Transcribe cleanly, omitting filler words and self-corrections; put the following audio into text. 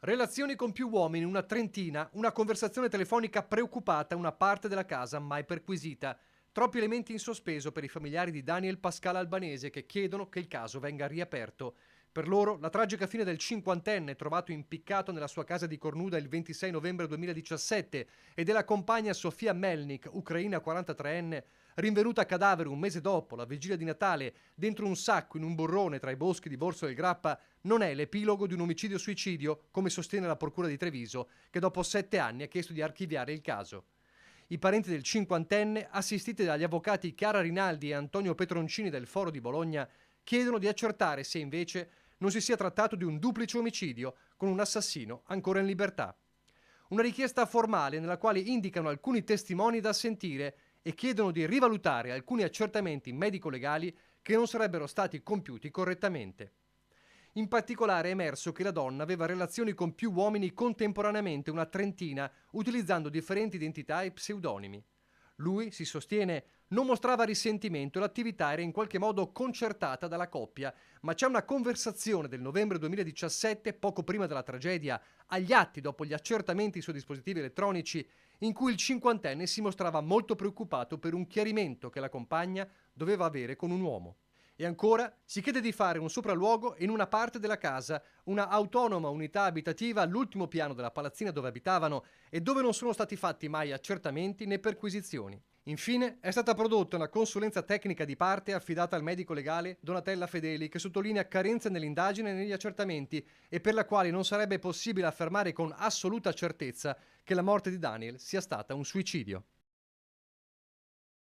Relazioni con più uomini, una trentina, una conversazione telefonica preoccupata, una parte della casa mai perquisita. Troppi elementi in sospeso per i familiari di Daniel Pascal Albanese che chiedono che il caso venga riaperto. Per loro, la tragica fine del cinquantenne trovato impiccato nella sua casa di Cornuda il 26 novembre 2017 e della compagna Sofia Melnik, ucraina 43enne, rinvenuta cadavere un mese dopo, la vigilia di Natale, dentro un sacco in un burrone tra i boschi di Borso del Grappa, non è l'epilogo di un omicidio-suicidio, come sostiene la Procura di Treviso, che dopo 7 anni ha chiesto di archiviare il caso. I parenti del cinquantenne, assistiti dagli avvocati Chiara Rinaldi e Antonio Petroncini del Foro di Bologna, chiedono di accertare se invece non si sia trattato di un duplice omicidio con un assassino ancora in libertà. Una richiesta formale nella quale indicano alcuni testimoni da sentire e chiedono di rivalutare alcuni accertamenti medico-legali che non sarebbero stati compiuti correttamente. In particolare è emerso che la donna aveva relazioni con più uomini contemporaneamente, una trentina, utilizzando differenti identità e pseudonimi. Lui, si sostiene, non mostrava risentimento e l'attività era in qualche modo concertata dalla coppia, ma c'è una conversazione del novembre 2017, poco prima della tragedia, agli atti dopo gli accertamenti sui dispositivi elettronici, in cui il cinquantenne si mostrava molto preoccupato per un chiarimento che la compagna doveva avere con un uomo. E ancora si chiede di fare un sopralluogo in una parte della casa, una autonoma unità abitativa all'ultimo piano della palazzina dove abitavano e dove non sono stati fatti mai accertamenti né perquisizioni. Infine è stata prodotta una consulenza tecnica di parte affidata al medico legale Donatella Fedeli, che sottolinea carenze nell'indagine e negli accertamenti e per la quale non sarebbe possibile affermare con assoluta certezza che la morte di Daniel sia stata un suicidio.